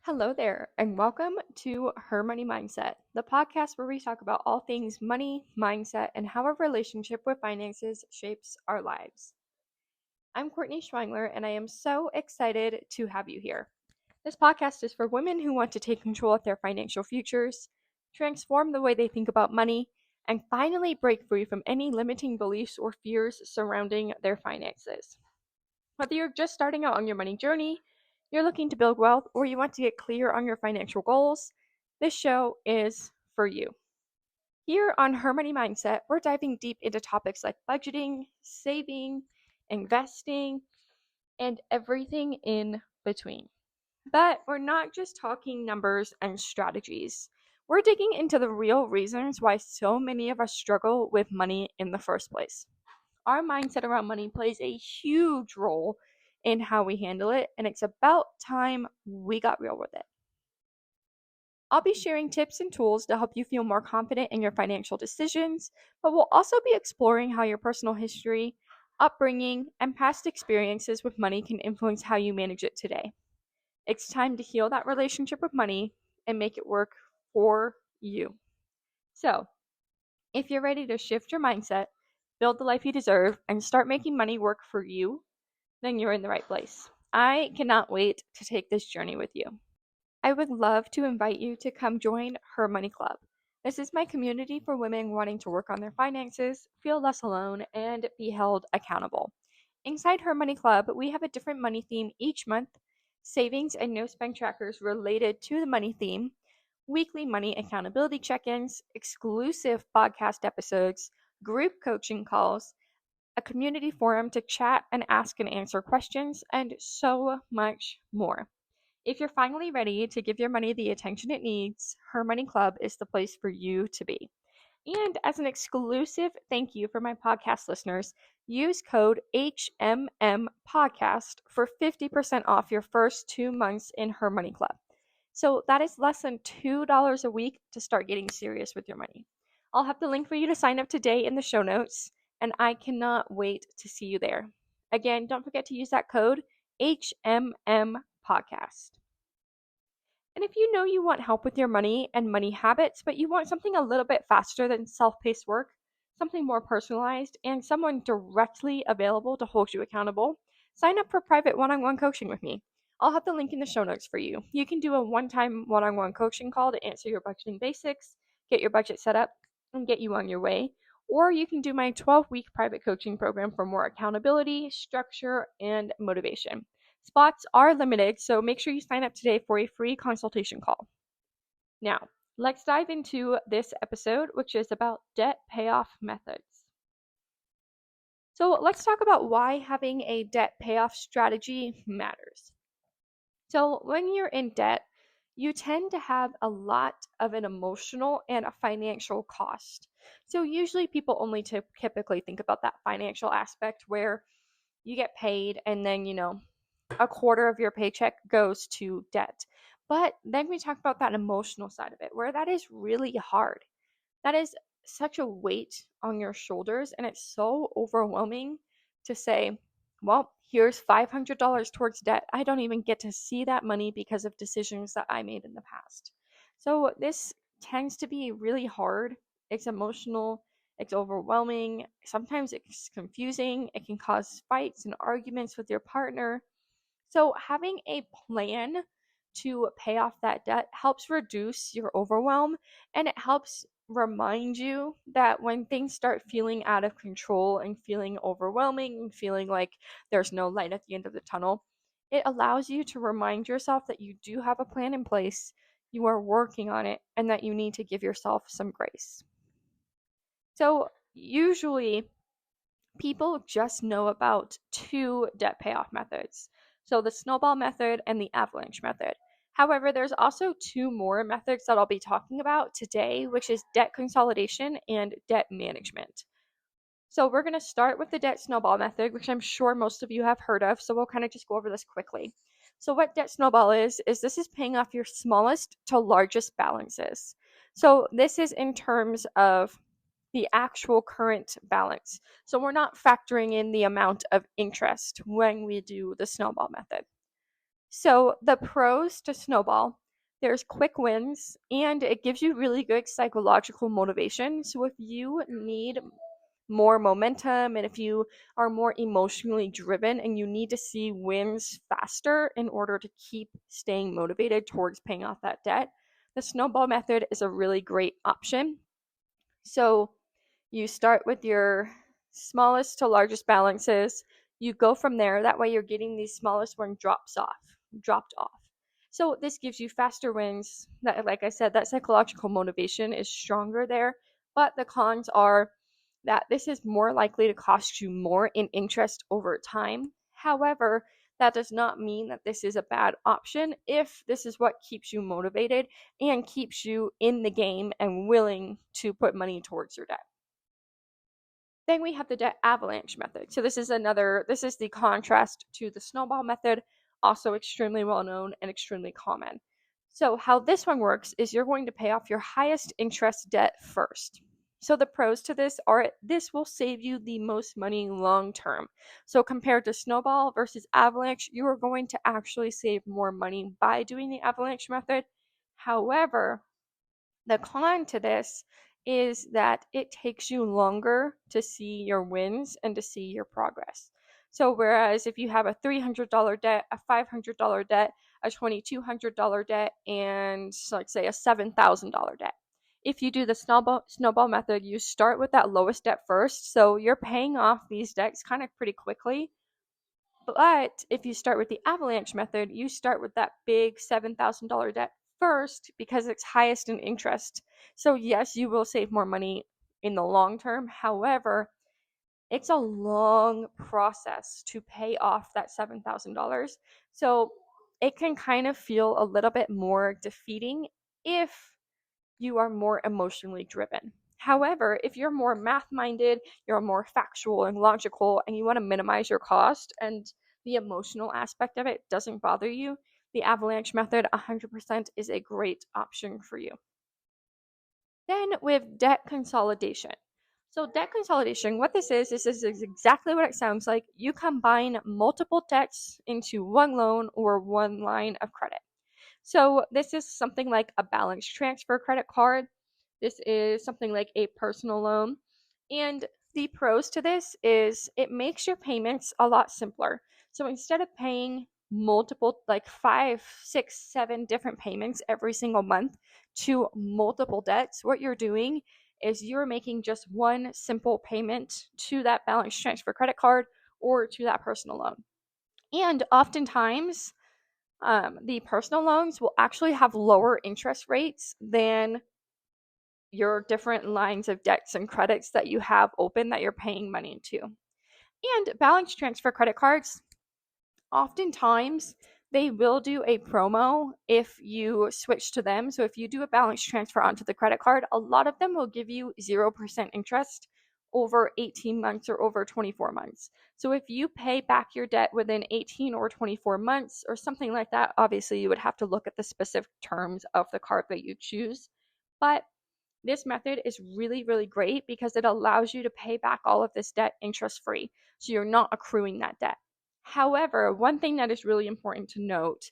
Hello there, and welcome to Her Money Mindset, the podcast where we talk about all things money, mindset, and how our relationship with finances shapes our lives. I'm Courtney Schwangler, and I am so excited to have you here. This podcast is for women who want to take control of their financial futures, transform the way they think about money, and finally break free from any limiting beliefs or fears surrounding their finances. Whether you're just starting out on your money journey, you're looking to build wealth, or you want to get clear on your financial goals, this show is for you. Here on Her Money Mindset, we're diving deep into topics like budgeting, saving, investing, and everything in between. But we're not just talking numbers and strategies. We're digging into the real reasons why so many of us struggle with money in the first place. Our mindset around money plays a huge role in how we handle it, and it's about time we got real with it. I'll be sharing tips and tools to help you feel more confident in your financial decisions, but we'll also be exploring how your personal history, upbringing, and past experiences with money can influence how you manage it today. It's time to heal that relationship with money and make it work for you. So, if you're ready to shift your mindset, build the life you deserve, and start making money work for you, then you're in the right place. I cannot wait to take this journey with you. I would love to invite you to come join Her Money Club. This is my community for women wanting to work on their finances, feel less alone, and be held accountable. Inside Her Money Club, we have a different money theme each month, savings and no spend trackers related to the money theme, weekly money accountability check-ins, exclusive podcast episodes, group coaching calls, a community forum to chat and ask and answer questions, and so much more. If you're finally ready to give your money the attention it needs, Her Money Club is the place for you to be. And as an exclusive thank you for my podcast listeners, use code HMMPodcast for 50% off your first 2 months in Her Money Club. So that is less than $2 a week to start getting serious with your money. I'll have the link for you to sign up today in the show notes, and I cannot wait to see you there. Again, don't forget to use that code HMMPodcast. And if you know you want help with your money and money habits, but you want something a little bit faster than self-paced work, something more personalized, and someone directly available to hold you accountable, sign up for private one-on-one coaching with me. I'll have the link in the show notes for you. You can do a one-time one-on-one coaching call to answer your budgeting basics, get your budget set up, and get you on your way. Or you can do my 12-week private coaching program for more accountability, structure, and motivation. Spots are limited, so make sure you sign up today for a free consultation call. Now, let's dive into this episode, which is about debt payoff methods. So let's talk about why having a debt payoff strategy matters. So when you're in debt, you tend to have a lot of an emotional and a financial cost. So usually people only typically think about that financial aspect where you get paid and then, a quarter of your paycheck goes to debt. But then we talk about that emotional side of it, where that is really hard. That is such a weight on your shoulders, and it's so overwhelming to say, well, here's $500 towards debt. I don't even get to see that money because of decisions that I made in the past. So this tends to be really hard. It's emotional, it's overwhelming. Sometimes it's confusing. It can cause fights and arguments with your partner. So having a plan to pay off that debt helps reduce your overwhelm, and it helps remind you that when things start feeling out of control and feeling overwhelming and feeling like there's no light at the end of the tunnel, it allows you to remind yourself that you do have a plan in place, you are working on it, and that you need to give yourself some grace. So usually people just know about 2 debt payoff methods. So the snowball method and the avalanche method. However, there's also 2 more methods that I'll be talking about today, which is debt consolidation and debt management. So we're going to start with the debt snowball method, which I'm sure most of you have heard of. So we'll kind of just go over this quickly. So what debt snowball is this is paying off your smallest to largest balances. So this is in terms of the actual current balance. So we're not factoring in the amount of interest when we do the snowball method. So the pros to snowball, there's quick wins and it gives you really good psychological motivation. So if you need more momentum and if you are more emotionally driven and you need to see wins faster in order to keep staying motivated towards paying off that debt, the snowball method is a really great option. So you start with your smallest to largest balances. You go from there. That way you're getting the smallest one dropped off. So this gives you faster wins. That, like I said, that psychological motivation is stronger there. But the cons are that this is more likely to cost you more in interest over time. However, that does not mean that this is a bad option if this is what keeps you motivated and keeps you in the game and willing to put money towards your debt. Then we have the debt avalanche method. So this is the contrast to the snowball method, also extremely well known and extremely common. So how this one works is you're going to pay off your highest interest debt first. So the pros to this are this will save you the most money long term. So compared to snowball versus avalanche, you are going to actually save more money by doing the avalanche method. However, the con to this is that it takes you longer to see your wins and to see your progress. So whereas if you have a $300 debt, a $500 debt, a $2,200 debt, and let's say a $7,000 debt, if you do the snowball method, you start with that lowest debt first. So you're paying off these debts kind of pretty quickly. But if you start with the avalanche method, you start with that big $7,000 debt first because it's highest in interest. So yes, you will save more money in the long term. However, it's a long process to pay off that $7,000. So it can kind of feel a little bit more defeating if you are more emotionally driven. However, if you're more math minded, you're more factual and logical, and you want to minimize your cost and the emotional aspect of it doesn't bother you, the avalanche method 100% is a great option for you. Then with debt consolidation. So debt consolidation, what this is exactly what it sounds like. You combine multiple debts into one loan or one line of credit. So this is something like a balance transfer credit card. This is something like a personal loan. And the pros to this is it makes your payments a lot simpler. So instead of paying multiple, like 5, 6, 7 different payments every single month to multiple debts, what you're doing is you're making just one simple payment to that balance transfer credit card or to that personal loan. And oftentimes, the personal loans will actually have lower interest rates than your different lines of debts and credits that you have open that you're paying money into. And balance transfer credit cards, oftentimes they will do a promo if you switch to them. So if you do a balance transfer onto the credit card, a lot of them will give you 0% interest over 18 months or over 24 months. So if you pay back your debt within 18 or 24 months or something like that, obviously you would have to look at the specific terms of the card that you choose. But this method is really, really great because it allows you to pay back all of this debt interest free. So you're not accruing that debt. However, one thing that is really important to note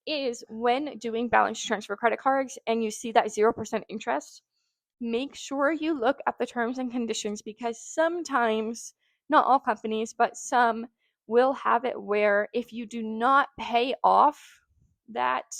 is when doing balance transfer credit cards and you see that 0% interest, make sure you look at the terms and conditions because sometimes, not all companies, but some will have it where if you do not pay off that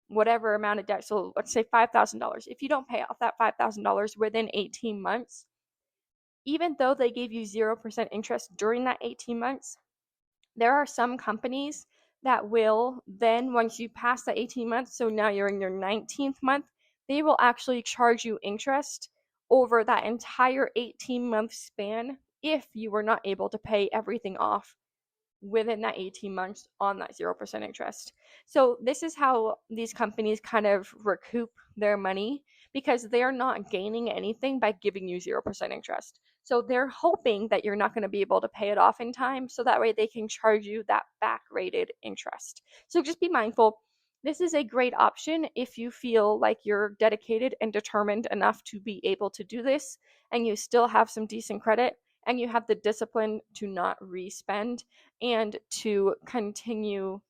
whatever amount of debt, so let's say $5,000, if you don't pay off that $5,000 within 18 months, even though they gave you 0% interest during that 18 months, there are some companies that will then, once you pass the 18 months, so now you're in your 19th month, they will actually charge you interest over that entire 18-month span if you were not able to pay everything off within that 18 months on that 0% interest. So this is how these companies kind of recoup their money because they're not gaining anything by giving you 0% interest. So they're hoping that you're not going to be able to pay it off in time so that way they can charge you that back-rated interest. So just be mindful. This is a great option if you feel like you're dedicated and determined enough to be able to do this and you still have some decent credit and you have the discipline to not re-spend and to continue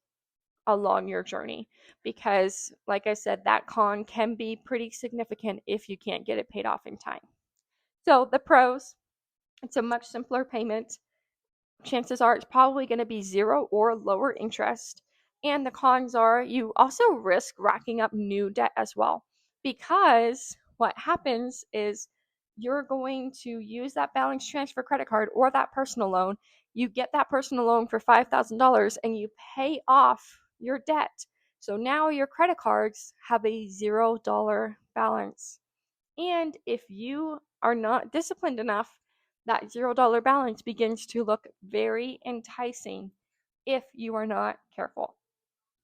along your journey, because like I said, that con can be pretty significant if you can't get it paid off in time. So the pros: it's a much simpler payment. Chances are it's probably going to be zero or lower interest. And the cons are you also risk racking up new debt as well, because what happens is you're going to use that balance transfer credit card or that personal loan. You get that personal loan for $5,000 and you pay off your debt. So now your credit cards have a $0 balance. And if you are not disciplined enough, that $0 balance begins to look very enticing if you are not careful.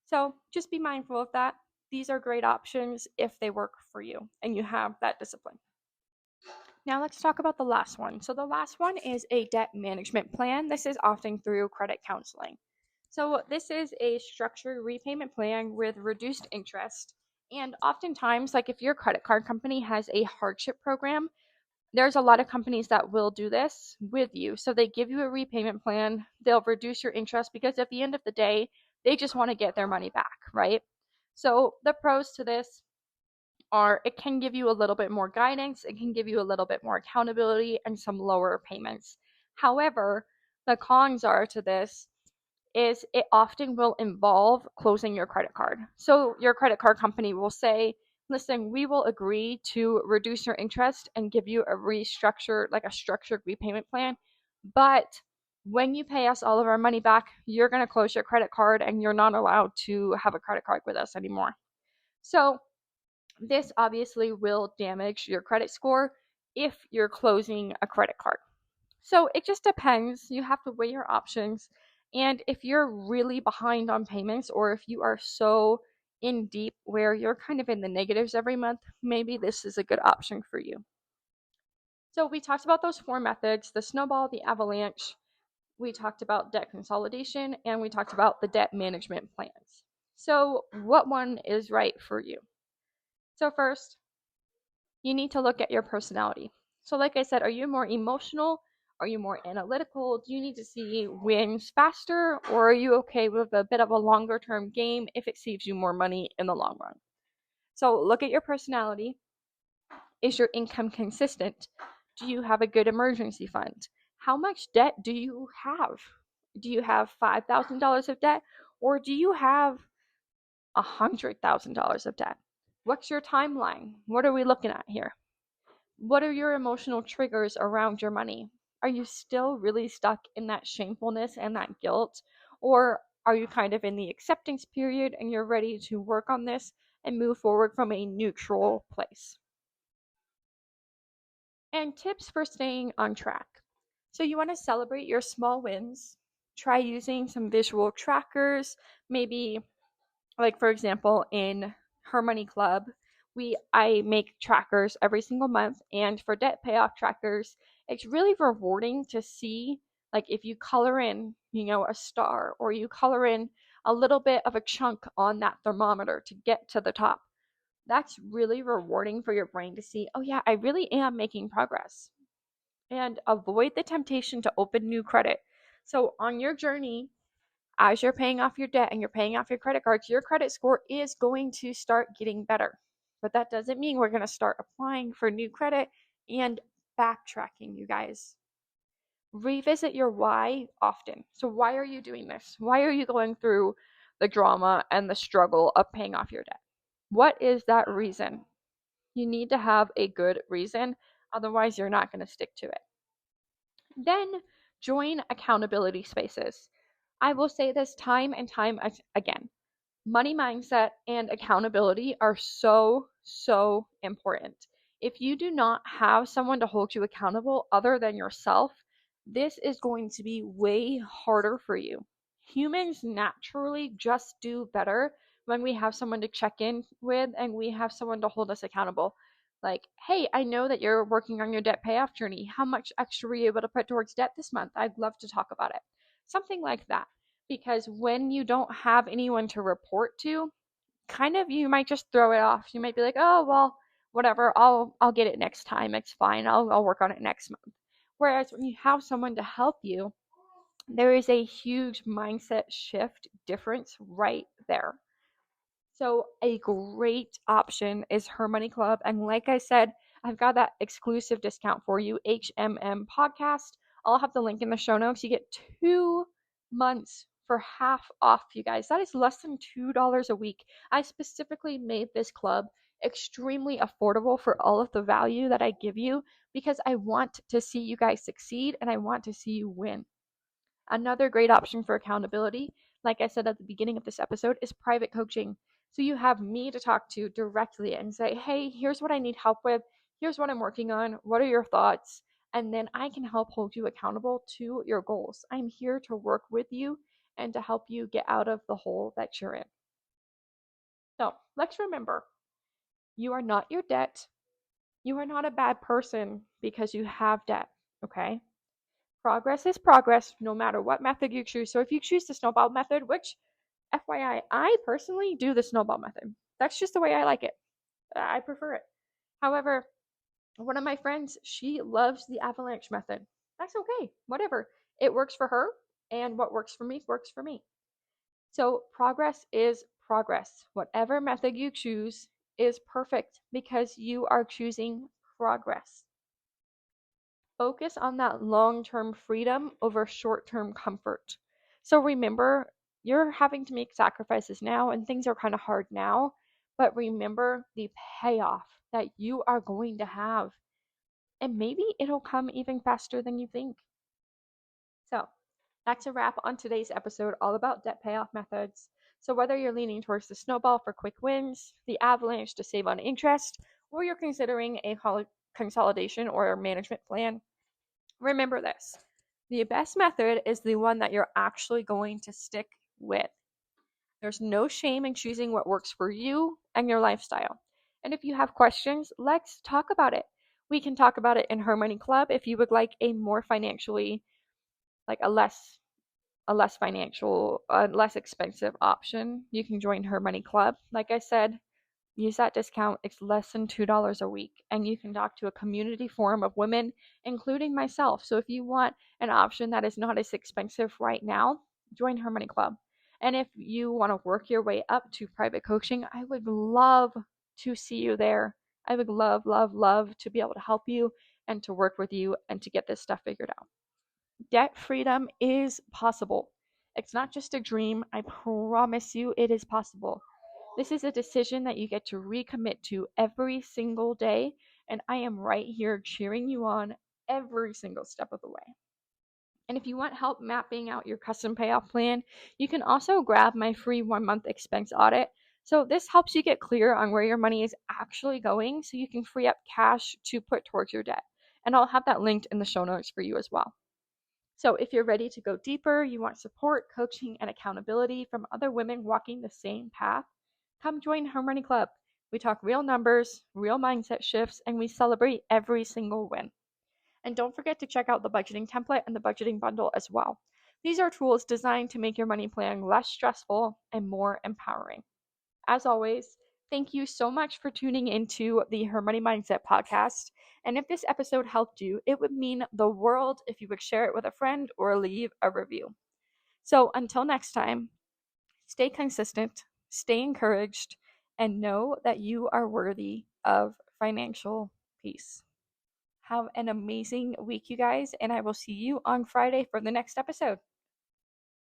So just be mindful of that. These are great options if they work for you and you have that discipline. Now let's talk about the last one. So the last one is a debt management plan. This is often through credit counseling. So this is a structured repayment plan with reduced interest. And oftentimes, like if your credit card company has a hardship program, there's a lot of companies that will do this with you. So they give you a repayment plan, they'll reduce your interest, because at the end of the day, they just want to get their money back, right? So the pros to this are it can give you a little bit more guidance, it can give you a little bit more accountability and some lower payments. However, the cons are to this is it often will involve closing your credit card. So your credit card company will say, listen, we will agree to reduce your interest and give you a structured repayment plan. But when you pay us all of our money back, you're going to close your credit card and you're not allowed to have a credit card with us anymore. So this obviously will damage your credit score if you're closing a credit card. So it just depends. You have to weigh your options. And if you're really behind on payments, or if you are so in deep where you're kind of in the negatives every month, maybe this is a good option for you. So we talked about those 4 methods: the snowball, the avalanche, we talked about debt consolidation, and we talked about the debt management plans. So what one is right for you? So first, you need to look at your personality. So like I said, are you more emotional? Are you more analytical? Do you need to see wins faster? Or are you okay with a bit of a longer term game if it saves you more money in the long run? So look at your personality. Is your income consistent? Do you have a good emergency fund? How much debt do you have? Do you have $5,000 of debt? Or do you have $100,000 of debt? What's your timeline? What are we looking at here? What are your emotional triggers around your money? Are you still really stuck in that shamefulness and that guilt? Or are you kind of in the acceptance period and you're ready to work on this and move forward from a neutral place? And tips for staying on track. So you want to celebrate your small wins. Try using some visual trackers, maybe like for example in Her Money Club, I make trackers every single month, and for debt payoff trackers, it's really rewarding to see, like if you color in, a star, or you color in a little bit of a chunk on that thermometer to get to the top. That's really rewarding for your brain to see, oh yeah, I really am making progress. And avoid the temptation to open new credit. So on your journey, as you're paying off your debt and you're paying off your credit cards, your credit score is going to start getting better. But that doesn't mean we're going to start applying for new credit and backtracking, you guys. Revisit your why often. So, why are you doing this? Why are you going through the drama and the struggle of paying off your debt? What is that reason? You need to have a good reason, otherwise, you're not going to stick to it. Then join accountability spaces. I will say this time and time again. Money mindset and accountability are so, so important. If you do not have someone to hold you accountable other than yourself, this is going to be way harder for you. Humans naturally just do better when we have someone to check in with and we have someone to hold us accountable. Like, hey, I know that you're working on your debt payoff journey. How much extra were you able to put towards debt this month? I'd love to talk about it. Something like that. Because when you don't have anyone to report to, kind of you might just throw it off. You might be like, oh well, whatever, I'll get it next time. It's fine. I'll work on it next month. Whereas when you have someone to help you, There is a huge mindset shift difference right there. So a great option is Her Money Club. And like I said, I've got that exclusive discount for you, HMM Podcast. I'll have the link in the show notes. You get 2 months for half off, you guys. That is less than $2 a week. I specifically made this club extremely affordable for all of the value that I give you because I want to see you guys succeed and I want to see you win. Another great option for accountability, like I said at the beginning of this episode, is private coaching. So you have me to talk to directly and say, hey, here's what I need help with. Here's what I'm working on. What are your thoughts? And then I can help hold you accountable to your goals. I'm here to work with you and to help you get out of the hole that you're in. So let's remember, you are not your debt. You are not a bad person because you have debt, okay? Progress is progress no matter what method you choose. So if you choose the snowball method, which FYI, I personally do the snowball method. That's just the way I like it. I prefer it. However, one of my friends, she loves the avalanche method. That's okay. Whatever. It works for her, and what works for me works for me. So progress is progress. Whatever method you choose is perfect because you are choosing progress. Focus on that long-term freedom over short-term comfort. So remember, you're having to make sacrifices now and things are kind of hard now, but remember the payoff that you are going to have. And maybe it'll come even faster than you think. So that's a wrap on today's episode, all about debt payoff methods. So whether you're leaning towards the snowball for quick wins, the avalanche to save on interest, or you're considering a consolidation or management plan, remember this. The best method is the one that you're actually going to stick with. There's no shame in choosing what works for you and your lifestyle. And if you have questions, let's talk about it. We can talk about it in Her Money Club if you would like a more financially, like a less financial, less expensive option. You can join Her Money Club. Like I said, use that discount. It's less than $2 a week, and you can talk to a community forum of women, including myself. So if you want an option that is not as expensive right now, join Her Money Club. And if you want to work your way up to private coaching, I would love to see you there. I would love, love, love to be able to help you and to work with you and to get this stuff figured out. Debt freedom is possible. It's not just a dream. I promise you it is possible. This is a decision that you get to recommit to every single day, and I am right here cheering you on every single step of the way. And if you want help mapping out your custom payoff plan, you can also grab my free 1-month expense audit. So this helps you get clear on where your money is actually going so you can free up cash to put towards your debt. And I'll have that linked in the show notes for you as well. So if you're ready to go deeper, you want support, coaching, and accountability from other women walking the same path, come join Her Money Club. We talk real numbers, real mindset shifts, and we celebrate every single win. And don't forget to check out the budgeting template and the budgeting bundle as well. These are tools designed to make your money planning less stressful and more empowering. As always, thank you so much for tuning into the Her Money Mindset podcast. And if this episode helped you, it would mean the world if you would share it with a friend or leave a review. So until next time, stay consistent, stay encouraged, and know that you are worthy of financial peace. Have an amazing week, you guys, and I will see you on Friday for the next episode.